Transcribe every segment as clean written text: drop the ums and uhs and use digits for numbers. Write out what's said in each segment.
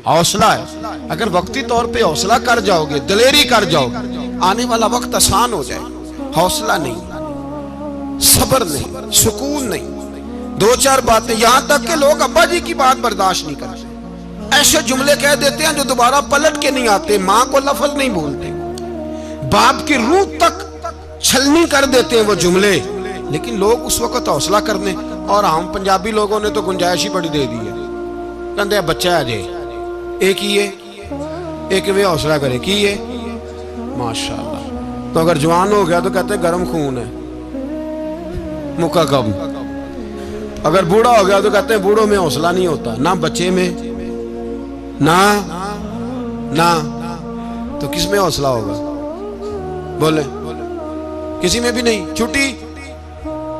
حوصلہ ہے. اگر وقتی طور پہ حوصلہ کر جاؤ گے، دلیری کر جاؤ گے، آنے والا وقت آسان ہو جائے. حوصلہ نہیں، صبر نہیں، سکون نہیں. دو چار باتیں، یہاں تک کہ لوگ ابا جی کی بات برداشت نہیں کرتے، ایسے جملے کہہ دیتے ہیں جو دوبارہ پلٹ کے نہیں آتے. ماں کو لفظ نہیں بولتے، باپ کی روح تک چھلنی کر دیتے ہیں وہ جملے. لیکن لوگ اس وقت حوصلہ کرنے، اور ہم پنجابی لوگوں نے تو گنجائش ہی بڑی دے دی ہے. کہتے ہیں بچہ ہے جی ایک ہی ہے، ایک بھی حوصلہ کرے کی ہے ماشاءاللہ. تو اگر جوان ہو گیا تو کہتے ہیں گرم خون ہے، مکہ کم. اگر بوڑھا ہو گیا تو کہتے ہیں بوڑھوں میں حوصلہ نہیں ہوتا، نہ بچے میں نہ تو کس میں حوصلہ ہوگا؟ بولے کسی میں بھی نہیں. چھٹی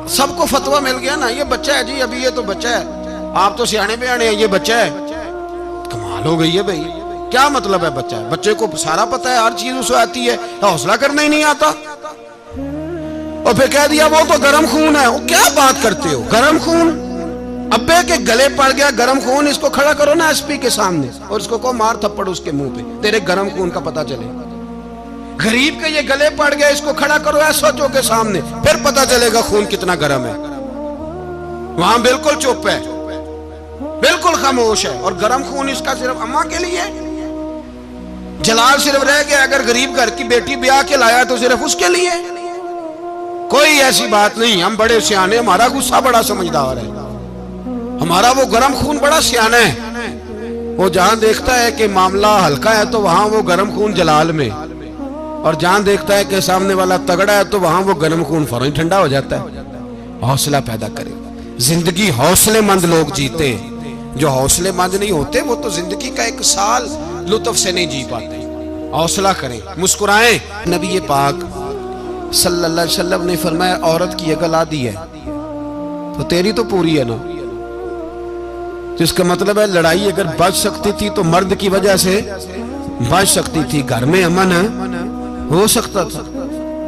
سب کو فتویٰ مل گیا نا، یہ بچہ ہے جی، ابھی یہ تو بچہ ہے، آپ تو سیانے بیانے ہیں، یہ بچہ ہے. کمال ہو گئی ہے بھائی. کیا مطلب ہے بچہ ہے؟ بچے کو سارا پتہ ہے، ہر چیز اسے آتی ہے، حوصلہ کرنا ہی نہیں آتا. اور پھر کہہ دیا وہ تو گرم خون ہے. وہ کیا بات کرتے ہو؟ گرم خون ابے کے گلے پڑ گیا گرم خون. اس کو کھڑا کرو نا ایس پی کے سامنے اور اس کو مار تھپڑ اس کے منہ پہ، تیرے گرم خون کا پتہ چلے. غریب کے یہ گلے پڑ گیا، اس کو کھڑا کرو ایس او کے سامنے، پھر پتہ چلے گا خون کتنا گرم ہے. وہاں بالکل چپ ہے، بالکل خاموش ہے. اور گرم خون اس کا صرف اماں کے لیے. جلال صرف رہ گیا اگر غریب گھر کی بیٹی بیاہ کے لایا تو صرف اس کے لیے. کوئی ایسی بات نہیں. ہم بڑے سیانے، ہمارا غصہ بڑا سمجھدار ہے، ہمارا وہ گرم خون بڑا سیانا ہے. وہ جہاں دیکھتا ہے کہ معاملہ ہلکا ہے تو وہاں وہ گرم خون جلال میں، اور جہاں دیکھتا ہے کہ سامنے والا تگڑا ہے تو وہاں وہ گرم خون فوراً ٹھنڈا ہو جاتا ہے. حوصلہ پیدا کرے. زندگی حوصلے مند لوگ جیتے ہیں. جو حوصلے مند نہیں ہوتے وہ تو زندگی کا ایک سال لطف سے نہیں جی پاتے. حوصلہ کریں، مسکرائیں. نبی پاک صلی اللہ علیہ وسلم نے فرمایا عورت کی اگر آدھی ہے تو تیری تو پوری ہے نا. تو اس کا مطلب ہے لڑائی اگر بچ سکتی تھی تو مرد کی وجہ سے بچ سکتی تھی، گھر میں امن ہو سکتا تھا.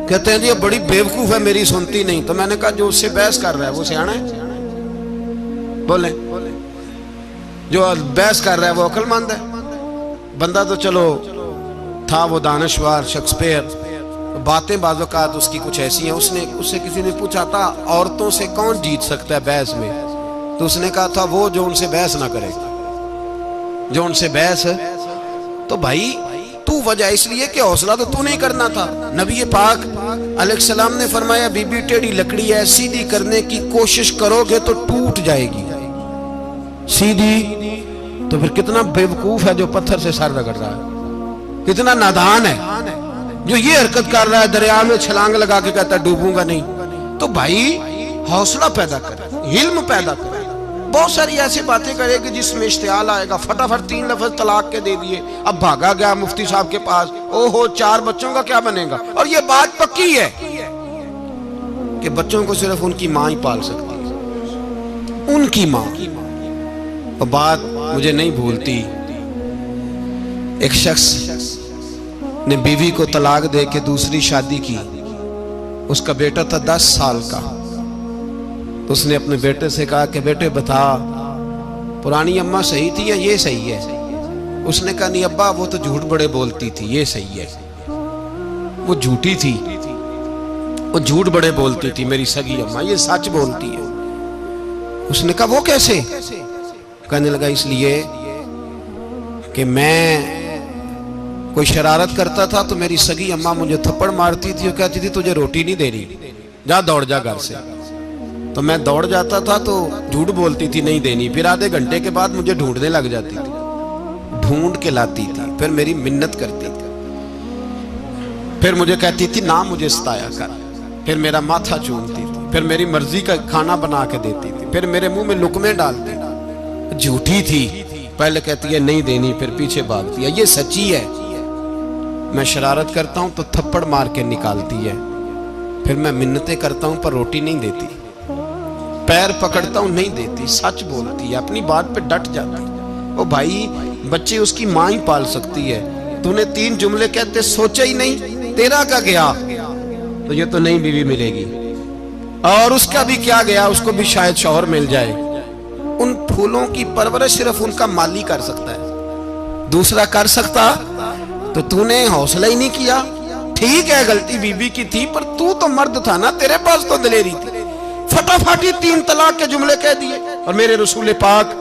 کہتے ہیں جی یہ بڑی بیوقوف ہے، میری سنتی نہیں. تو میں نے کہا جو اس سے بحث کر رہا ہے وہ سیانا ہے؟ بولیں جو بحث کر رہا ہے وہ عقل مند ہے؟ بندہ تو چلو تھا وہ دانشور شیکسپیئر، باتیں بعض اوقات اس کی کچھ ایسی ہیں. اس سے کسی نے پوچھا تھا عورتوں سے کون جیت سکتا ہے بحث میں، تو اس نے کہا تھا وہ جو ان سے بحث نہ کرے، جو ان سے بحث. تو بھائی تو وجہ اس لیے کہ حوصلہ تو نہیں کرنا تھا. نبی پاک علیہ السلام نے فرمایا بی بی ٹیڑھی لکڑی ہے، سیدھی کرنے کی کوشش کرو گے تو ٹوٹ جائے گی. سیدھی تو پھر کتنا بیوقوف ہے جو پتھر سے سر رگڑ رہا ہے، کتنا نادان ہے جو یہ حرکت کر رہا ہے، دریا میں چھلانگ لگا کے کہتا ہے ڈوبوں گا نہیں. تو بھائی حوصلہ پیدا کرے، علم پیدا کرے. بہت ساری ایسی باتیں کرے کہ جس میں اشتعال آئے گا. فٹافٹ 3 لفظ طلاق کے دے دیے، اب بھاگا گیا مفتی صاحب کے پاس، او ہو 4 بچوں کا کیا بنے گا. اور یہ بات پکی ہے کہ بچوں کو صرف ان کی ماں ہی پال سکتی ہے، ان کی ماں. اور بات مجھے نہیں بھولتی، ایک شخص نے بیوی کو طلاق دے کے دوسری شادی کی. اس کا بیٹا تھا 10 سال کا. تو اس نے اپنے بیٹے سے کہا کہ بیٹے بتا پرانی اماں صحیح تھی یا یہ صحیح ہے؟ اس نے کہا نہیں ابا وہ تو جھوٹ بڑے بولتی تھی، یہ صحیح ہے. وہ جھوٹی تھی، وہ جھوٹ بڑے بولتی تھی میری سگی اماں، یہ سچ بولتی ہے. اس نے کہا وہ کیسے؟ کہنے لگا اس لیے کہ میں کوئی شرارت کرتا تھا تو میری سگی اماں مجھے تھپڑ مارتی تھی اور کہتی تھی تجھے روٹی نہیں دے رہی، جا دوڑ جا گھر سے. تو میں دوڑ جاتا تھا تو جھوٹ بولتی تھی نہیں دینی، پھر آدھے گھنٹے کے بعد مجھے ڈھونڈنے لگ جاتی تھی، ڈھونڈ کے لاتی تھی، پھر میری منت کرتی تھی، پھر مجھے کہتی تھی نہ مجھے ستایا کر، پھر میرا ماتھا چومتی تھی، پھر میری مرضی کا کھانا بنا کے دیتی تھی، پھر میرے منہ میں لقمے ڈالتی. جھوٹی تھی، پہلے کہتی ہے نہیں دینی پھر پیچھے بھاگتی ہے. یہ سچی ہے، میں شرارت کرتا ہوں تو تھپڑ مار کے نکالتی ہے، پھر میں منتیں کرتا ہوں پر روٹی نہیں دیتی، پیر پکڑتا ہوں نہیں دیتی، سچ بولتی ہے، اپنی بات پہ ڈٹ جاتی. او بھائی بچے اس کی ماں ہی پال سکتی ہے. تو نے 3 جملے کہتے سوچا ہی نہیں، تیرا کا گیا تو یہ تو نئی بیوی ملے گی، اور اس کا بھی کیا گیا، اس کو بھی شاید شوہر مل جائے. ان پھولوں کی پرورش صرف ان کا مالی کر سکتا ہے. دوسرا کر سکتا تو تو نے حوصلہ ہی نہیں کیا. ٹھیک ہے غلطی بی بی کی تھی، پر تو مرد تھا نا، تیرے پاس تو دلیری تھی. فٹافٹ 3 طلاق کے جملے کہہ دیے. اور میرے رسول پاک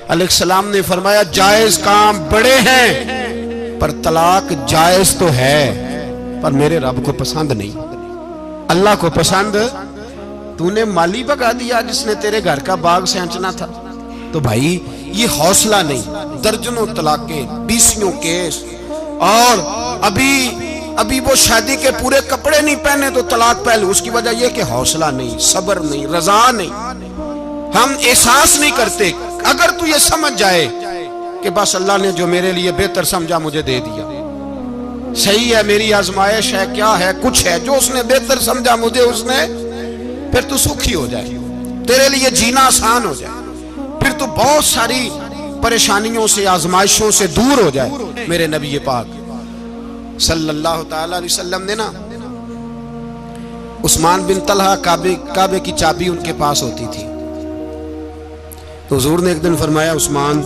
علیہ السلام نے فرمایا جائز کام بڑے ہیں، پر طلاق جائز تو ہے، پر میرے رب کو پسند نہیں، اللہ کو پسند. تو نے مالی بگا دیا جس نے تیرے گھر کا باغ سینچنا تھا. تو بھائی یہ حوصلہ نہیں. درجنوں طلاقیں، 20 کیس، اور ابھی وہ شادی کے پورے کپڑے نہیں پہنے تو طلاق پہلے. اس کی وجہ یہ کہ حوصلہ نہیں، صبر نہیں، رضا نہیں، ہم احساس نہیں کرتے. اگر تو یہ سمجھ جائے کہ بس اللہ نے جو میرے لیے بہتر سمجھا مجھے دے دیا، صحیح ہے، میری آزمائش ہے، کیا ہے، کچھ ہے جو اس نے بہتر سمجھا مجھے، اس نے، پھر تو سکھی ہو جائے، تیرے لیے جینا آسان ہو جائے، پھر تو بہت ساری پریشانیوں سے، آزمائشوں سے دور ہو جائے. میرے نبی پاک صلی اللہ تعالی علیہ وسلم نے نا عثمان بن طلحہ، کعبے کی چابی ان کے پاس ہوتی تھی. تو حضور نے ایک دن فرمایا عثمان،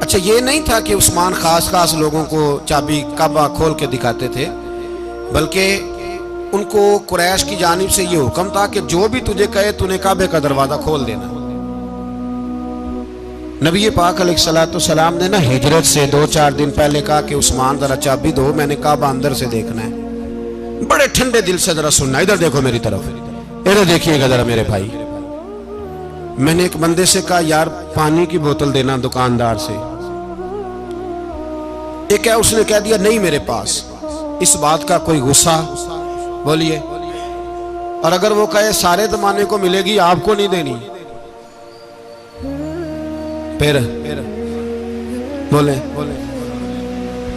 اچھا یہ نہیں تھا کہ عثمان خاص لوگوں کو چابی کعبہ کھول کے دکھاتے تھے، بلکہ ان کو قریش کی جانب سے یہ حکم تھا کہ جو بھی تجھے کہے تو نے کعبے کا دروازہ کھول دینا. نبی پاک علیہ السلام نے نا ہجرت سے 2-4 دن پہلے کہا کہ عثمان ذرا چابی دو، میں نے کعبہ اندر سے دیکھنا ہے. بڑے ٹھنڈے دل سے ذرا سننا، ادھر دیکھو میری طرف، ادھر دیکھیے گا ذرا میرے بھائی. میں نے ایک بندے سے کہا یار پانی کی بوتل دینا دکاندار سے. ایک ہے اس نے کہہ دیا نہیں میرے پاس. اس بات کا کوئی غصہ؟ بولیے. اور اگر وہ کہے سارے زمانے کو ملے گی آپ کو نہیں دینی، پھر بولے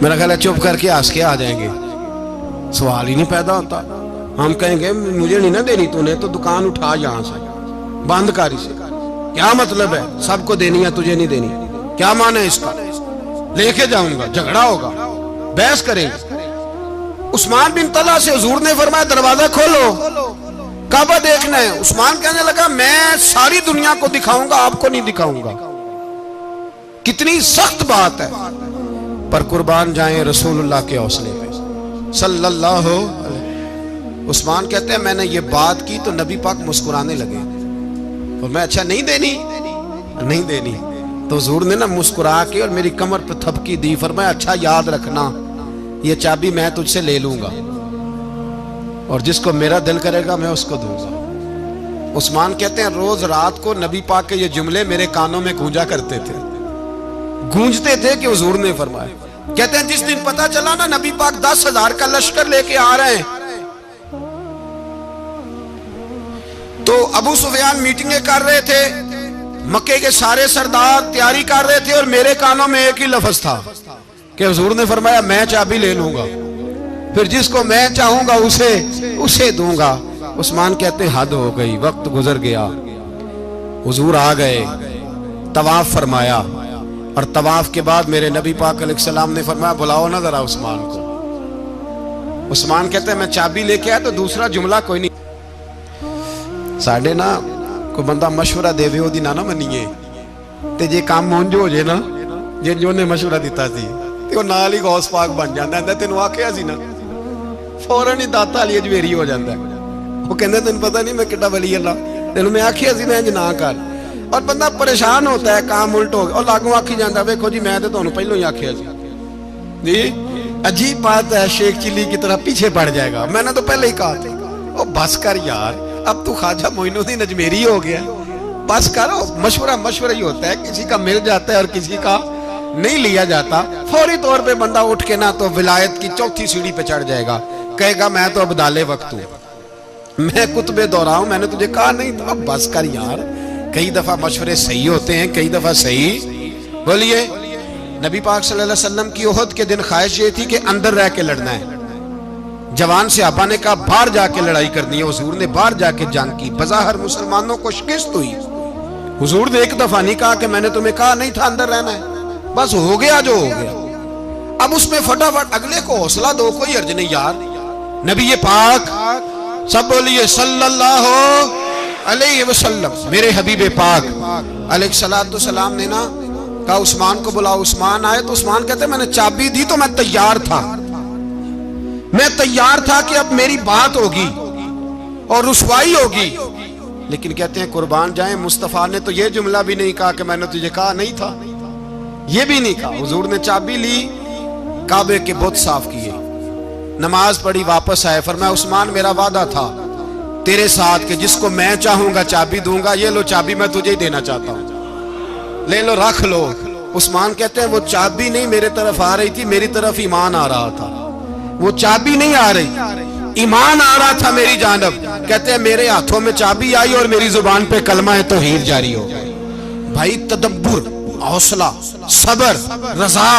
میرا خیال ہے چپ کر کے ہنس کے آ جائیں گے، سوال ہی نہیں پیدا ہوتا. ہم کہیں گے مجھے نہیں نہ دینی، تو نے تو دکان اٹھا یہاں سے بند کاری سے. کیا مطلب ہے سب کو دینی ہے تجھے نہیں دینی؟ کیا معنی ہے اس کا؟ لے کے جاؤں گا، جھگڑا ہوگا، بحث کریں گے. عثمان بن طلحہ سے حضور نے فرمایا دروازہ کھولو، کعبہ دیکھنا ہے. عثمان کہنے لگا میں ساری دنیا کو دکھاؤں گا، آپ کو نہیں دکھاؤں گا. کتنی سخت بات ہے، پر قربان جائیں رسول اللہ کے حوصلے پہ صلی اللہ علیہ. عثمان کہتے ہیں میں نے یہ بات کی تو نبی پاک مسکرانے لگے، اور میں اچھا نہیں دینی. تو حضور نے نا مسکرا کے اور میری کمر پہ تھپکی دی، فرمایا اچھا یاد رکھنا یہ چابی میں تجھ سے لے لوں گا، اور جس کو میرا دل کرے گا میں اس کو دوں گا. عثمان کہتے ہیں روز رات کو نبی پاک کے یہ جملے میرے کانوں میں گونجتے تھے کہ حضور نے فرمایا. کہتے ہیں جس دن پتا چلا نا نبی پاک 10,000 کا لشکر لے کے آ رہے ہیں، تو ابو سفیان میٹنگیں کر رہے تھے، مکے کے سارے سردار تیاری کر رہے تھے، اور میرے کانوں میں ایک ہی لفظ تھا کہ حضور نے فرمایا میں چابی لے لوں گا، پھر جس کو میں چاہوں گا اسے دوں گا. عثمان کہتے ہیں حد ہو گئی، وقت گزر گیا. حضور آ گئے، طواف فرمایا، اور طواف کے بعد میرے نبی پاک علیہ السلام نے فرمایا بلاؤ نا ذرا عثمان کو. عثمان کہتے ہیں میں چابی لے کے آیا تو دوسرا جملہ کوئی نہیں. ساڑھے نا کوئی بندہ مشورہ دے وے دی نہ منیے تے جے کام مونجو ہو جے نا، جے جو نے مشورہ دیتا سی تے وہ نال ہی غوث پاک بن جاندا ہے. تینوں آکھیا سی نا، فوراً ہی داتا علی اجمیری ہو جاندا ہے. وہ کہندے تینوں پتہ نہیں میں کڈا ولی اللہ، تینوں میں آکھیا سی میں نہ کر. اور بندہ پریشان ہوتا ہے، کام الٹ ہو گیا، اور لاگوں آکھی جاندا ویکھو جی میں تے تانوں پہلوں ہی آکھیا سی. جی عجیب بات ہے، شیخ چلی کی طرح پیچھے پڑ جائے گا، میں نے تو پہلے ہی کہا تھا. او بس کر یار، اب تو خواجہ معین الدین اجمیری ہو گیا، بس کرو. مشورہ ہی ہوتا ہے، کسی کا مل جاتا ہے اور کسی کا نہیں لیا جاتا. فوری طور پہ بندہ اٹھ کے نہ تو ولایت کی 4تھی سیڑھی پہ چڑھ جائے گا، کہے گا میں تو ابدال وقت ہوں، میں کتب دورہ ہوں، میں نے تجھے کہا نہیں تھا. بس کر یار. کئی دفعہ مشورے صحیح ہوتے ہیں، کئی دفعہ صحیح. بولیے. نبی پاک صلی اللہ علیہ وسلم کی احد کے دن خواہش یہ تھی کہ اندر رہ کے لڑنا ہے. جوان صحابہ نے کہا باہر جا کے لڑائی کرنی ہے. حضور نے باہر جا کے جنگ کی، بظاہر مسلمانوں کو شکست ہوئی. حضور نے ایک دفعہ نہیں کہا کہ میں نے تمہیں کہا نہیں تھا اندر رہنا ہے، بس ہو گیا جو ہو گیا. اب اس میں فٹافٹ اگلے کو حوصلہ دو، کوئی حرج نہیں یار. نبی پاک سب بولیے صلی اللہ علیہ وسلم، میرے حبیب پاک علیہ السلام نے نا کہا عثمان کو بلاؤ. عثمان آئے تو عثمان کہتے میں نے چابی دی تو میں تیار تھا, میں تیار تھا کہ اب میری بات ہوگی اور رسوائی ہوگی. لیکن کہتے ہیں قربان جائیں مصطفیٰ نے تو یہ جملہ بھی نہیں کہا کہ میں نے تجھے کہا نہیں تھا, یہ بھی نہیں کہا. حضور نے چابی لی, کعبے کے بت صاف کیے, نماز پڑھی, واپس آئے. فرمایا عثمان میرا وعدہ تھا تیرے ساتھ کہ جس کو میں چاہوں گا چابی دوں گا, یہ لو چابی میں تجھے ہی دینا چاہتا ہوں, لے لو رکھ لو. عثمان کہتے ہیں وہ چابی نہیں میرے طرف آ رہی تھی, میری طرف ایمان آ رہا تھا. وہ چابی نہیں آ رہی, ایمان آ رہا تھا میری جانب. کہتے ہیں میرے ہاتھوں میں چابی آئی اور میری زبان پہ کلمہ توحید جاری ہو گئی. بھائی تدبر, حوصلہ, صبر, رضا.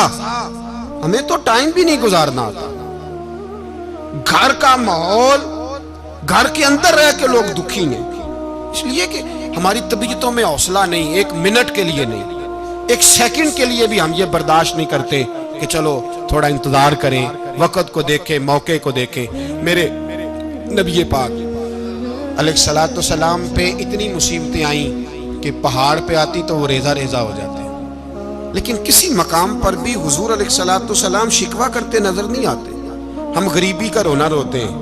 ہمیں تو ٹائم بھی نہیں گزارنا تھا. گھر کا ماحول, گھر کے اندر رہ کے لوگ دکھی ہیں, اس لیے کہ ہماری طبیعتوں میں حوصلہ نہیں, ایک منٹ کے لیے نہیں, ایک سیکنڈ کے لیے بھی ہم یہ برداشت نہیں کرتے کہ چلو تھوڑا انتظار کریں, وقت کو دیکھیں, موقع کو دیکھیں. میرے نبی پاک علیہ الصلوۃ والسلام پہ اتنی مصیبتیں آئیں کہ پہاڑ پہ آتی تو وہ ریزہ ریزہ ہو جاتے ہیں, لیکن کسی مقام پر بھی حضور علیہ الصلوۃ والسلام شکوہ کرتے نظر نہیں آتے. ہم غریبی کا رونا روتے ہیں,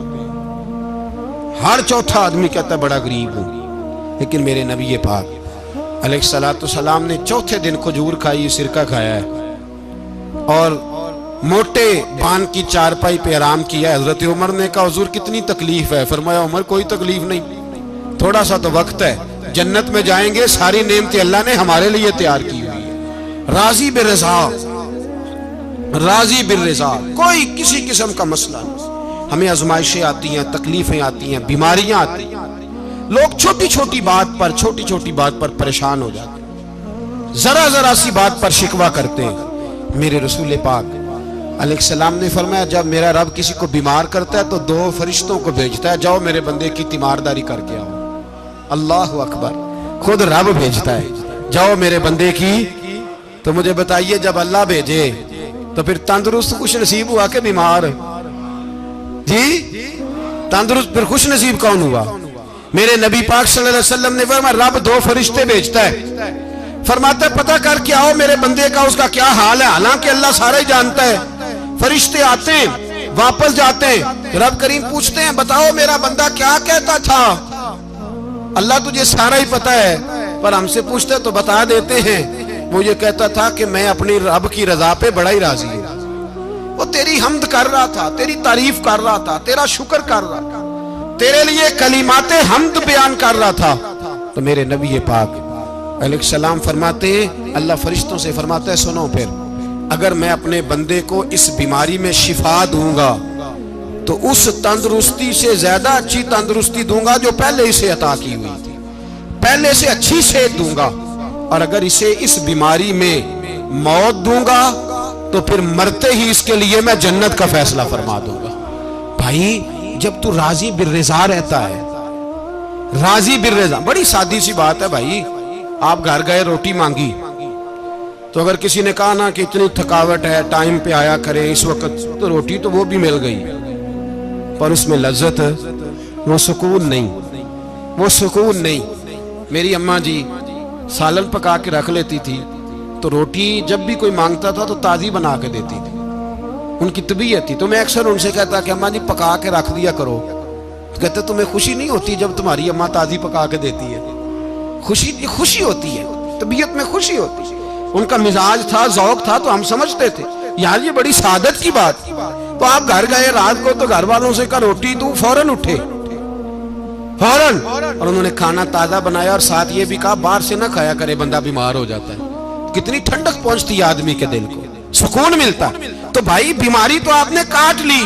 ہر چوتھا آدمی کہتا ہے بڑا غریب ہوں, لیکن میرے نبی پاک علیہ الصلوۃ والسلام نے چوتھے دن کھجور کھائی, سرکہ کھایا ہے اور موٹے بان کی چارپائی پہ آرام کیا. حضرت عمر نے کہا حضور کتنی تکلیف ہے؟ فرمایا عمر کوئی تکلیف نہیں, تھوڑا سا تو وقت ہے, جنت میں جائیں گے, ساری نعمتیں اللہ نے ہمارے لیے تیار کی ہوئی ہے. راضی بالرضا, راضی بالرضا, کوئی کسی قسم کا مسئلہ نہیں. ہمیں آزمائشیں آتی ہیں, تکلیفیں آتی ہیں, بیماریاں آتی ہیں, لوگ چھوٹی چھوٹی بات پر پریشان ہو جاتے ہیں, ذرا ذرا سی بات پر شکوہ کرتے ہیں. میرے رسول پاک علیہ السلام نے فرمایا جب میرا رب کسی کو بیمار کرتا ہے تو 2 فرشتوں کو بھیجتا ہے, جاؤ میرے بندے کی تیمارداری کر کے آؤ. اللہ اکبر, خود رب بھیجتا ہے, جاؤ میرے بندے کی. تو مجھے بتائیے جب اللہ بھیجے تو پھر تندرست خوش نصیب ہوا کہ بیمار؟ جی تندرست پھر خوش نصیب کون ہوا؟ میرے نبی پاک صلی اللہ علیہ وسلم نے فرمایا رب 2 فرشتے بھیجتا ہے, فرماتا ہے پتہ کر کے آؤ میرے بندے کا اس کا کیا حال ہے. حالانکہ اللہ سارا ہی جانتا ہے. فرشتے آتے ہیں, واپس جاتے ہیں, رب کریم پوچھتے ہیں بتاؤ میرا بندہ کیا کہتا تھا. اللہ تجھے سارا ہی پتہ ہے, پر ہم سے پوچھتے تو بتا دیتے ہیں. وہ یہ کہتا تھا کہ میں اپنی رب کی رضا پہ بڑا ہی راضی ہوں. وہ تیری حمد کر رہا تھا, تیری تعریف کر رہا تھا, تیرا شکر کر رہا تھا, تیرے لیے کلمات حمد بیان کر رہا تھا. تو میرے نبی پاک علیہ السلام فرماتے ہیں, اللہ فرشتوں سے فرماتا ہے سنو پھر اگر میں اپنے بندے کو اس بیماری میں شفا دوں گا تو اس تندرستی سے زیادہ اچھی تندرستی دوں گا جو پہلے اسے عطا کی ہوئی تھی, پہلے سے اچھی صحت دوں گا. اور اگر اسے اس بیماری میں موت دوں گا تو پھر مرتے ہی اس کے لیے میں جنت کا فیصلہ فرما دوں گا. بھائی جب تو راضی بالرضا رہتا ہے, راضی بالرضا, بڑی سادی سی بات ہے بھائی. آپ گھر گئے روٹی مانگی تو اگر کسی نے کہا نا کہ اتنی تھکاوٹ ہے ٹائم پہ آیا کریں اس وقت, تو روٹی تو وہ بھی مل گئی پر اس میں لذت, وہ سکون نہیں, وہ سکون نہیں. میری اماں جی سالن پکا کے رکھ لیتی تھی تو روٹی جب بھی کوئی مانگتا تھا تو تازی بنا کے دیتی تھی, ان کی طبیعت تھی. تو میں اکثر ان سے کہتا کہ اماں جی پکا کے رکھ دیا کرو. کہتے تمہیں خوشی نہیں ہوتی جب تمہاری اماں تازی پکا کے دیتی ہے؟ خوشی ہوتی ہے, طبیعت میں خوشی ہوتی ہے. ان کا مزاج تھا, ذوق تھا, تو ہم سمجھتے تھے یار یہ بڑی سعادت کی بات. تو آپ گھر گئے رات کو تو گھر والوں سے کہا روٹی, تو فوراً اٹھے فوراً, اور انہوں نے کھانا تازہ بنایا اور ساتھ یہ بھی کہا باہر سے نہ کھایا کرے بندہ بیمار ہو جاتا ہے. کتنی ٹھنڈک پہنچتی ہے آدمی کے دل کو, سکون ملتا. تو بھائی بیماری تو آپ نے کاٹ لی,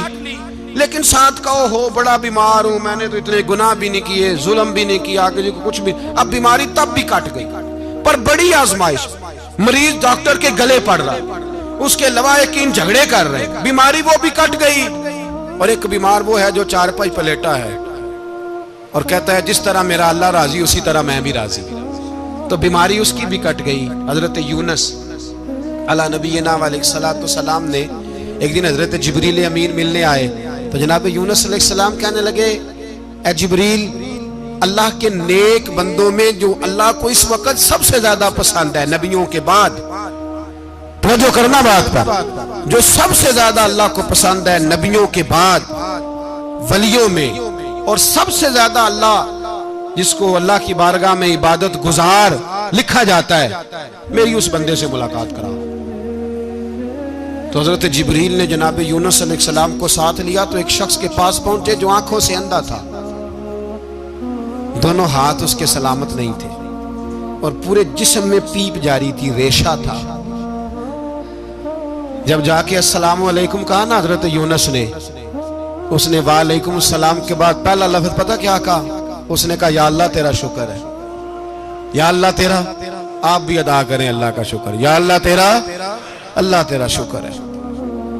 لیکن ساتھ کہو ہو بڑا بیمار ہوں, میں نے تو اتنے گناہ بھی نہیں کیے, ظلم بھی نہیں کیا, کسی کو کچھ بھی. اب بیماری تب بھی کٹ گئی, پر بڑی آزمائش. مریض ڈاکٹر کے گلے پڑ رہا, اس کے لواحقین جھگڑے کر رہے, بیماری وہ بھی کٹ گئی. اور ایک بیمار وہ ہے جو چارپائی پہ لیٹا ہے اور کہتا ہے جس طرح میرا اللہ راضی اسی طرح میں بھی راضی. تو بیماری اس کی بھی کٹ گئی. حضرت یونس علی نبینا علیہ الصلوۃ والسلام نے ایک دن حضرت جبریل امین ملنے آئے تو جناب یونس علیہ السلام کہنے لگے اے جبریل, اللہ کے نیک بندوں میں جو اللہ کو اس وقت سب سے زیادہ پسند ہے نبیوں کے بعد, توجہ کرنا بات پر، جو سب سے زیادہ اللہ کو پسند ہے نبیوں کے بعد ولیوں میں، اور سب سے زیادہ اللہ جس کو اللہ کی بارگاہ میں عبادت گزار لکھا جاتا ہے، میری اس بندے سے ملاقات کراؤ۔ تو حضرت جبریل نے جناب یونس علیہ السلام کو ساتھ لیا تو ایک شخص کے پاس پہنچے جو آنکھوں سے اندھا تھا، دونوں ہاتھ اس کے سلامت نہیں تھے اور پورے جسم میں پیپ جاری تھی، ریشہ تھا۔ جب جا کے السلام علیکم کہا نا حضرت یونس نے، اس نے وعلیکم السلام کے بعد پہلا لفظ پتہ کیا کہا؟ اس نے کہا یا اللہ تیرا شکر ہے، یا اللہ تیرا، آپ بھی ادا کریں اللہ کا شکر، یا اللہ تیرا، اللہ تیرا شکر ہے۔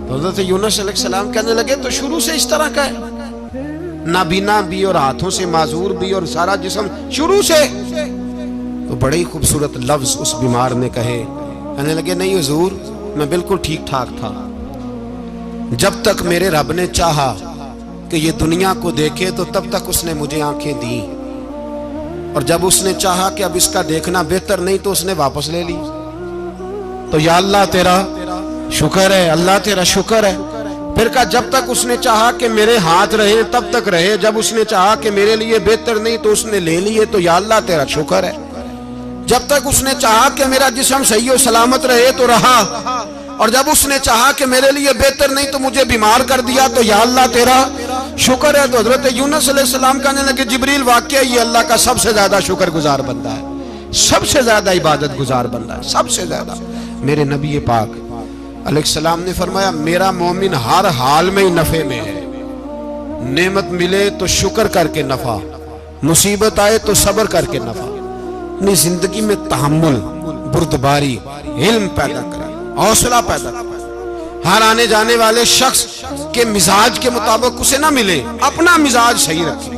تو حضرت یونس علیہ السلام کہنے لگے تو شروع سے اس طرح کا ہے، نابینا بھی اور ہاتھوں سے معذور بھی اور سارا جسم شروع سے؟ تو بڑے ہی خوبصورت لفظ اس بیمار نے کہے، کہنے لگے نہیں حضور میں بالکل ٹھیک ٹھاک تھا، جب تک میرے رب نے چاہا کہ یہ دنیا کو دیکھے تو تب تک اس نے مجھے آنکھیں دی، اور جب اس نے چاہا کہ اب اس کا دیکھنا بہتر نہیں تو اس نے واپس لے لی۔ تو یا اللہ تیرا شکر ہے، اللہ تیرا شکر ہے۔ پھر کہا جب تک اس نے چاہا کہ میرے ہاتھ رہے تب تک رہے، جب اس نے چاہا کہ میرے لیے بہتر نہیں تو اس نے لے لیے، تو یا اللہ تیرا شکر ہے۔ جب تک اس نے چاہا کہ میرا جسم صحیح و سلامت رہے تو رہا، اور جب اس نے چاہا کہ میرے لیے بہتر نہیں تو مجھے بیمار کر دیا، تو یا اللہ تیرا شکر ہے۔ تو حضرت یونس علیہ السلام کہنے لگے جبریل واقعہ یہ اللہ کا سب سے زیادہ شکر گزار بندہ ہے، سب سے زیادہ عبادت گزار بندہ ہے، سب سے زیادہ۔ میرے نبی پاک علیہ السلام نے فرمایا میرا مومن ہر حال میں ہی نفع میں ہے، نعمت ملے تو شکر کر کے نفع، مصیبت آئے تو صبر کر کے نفع، اپنی زندگی میں تحمل، بردباری، علم پیدا کرے، حوصلہ پیدا کرے۔ ہر آنے جانے والے شخص کے مزاج کے مطابق اسے نہ ملے، اپنا مزاج صحیح رکھے،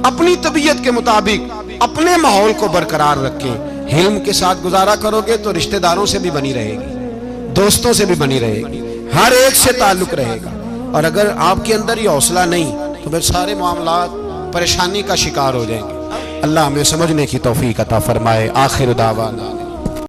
اپنی طبیعت کے مطابق اپنے ماحول کو برقرار رکھے۔ علم کے ساتھ گزارا کرو گے تو رشتہ داروں سے بھی بنی رہے گی، دوستوں سے بھی بنی رہے گی، ہر ایک سے تعلق رہے گا۔ اور اگر آپ کے اندر یہ حوصلہ نہیں تو پھر سارے معاملات پریشانی کا شکار ہو جائیں گے۔ اللہ ہمیں سمجھنے کی توفیق عطا فرمائے۔ آخر دعوانا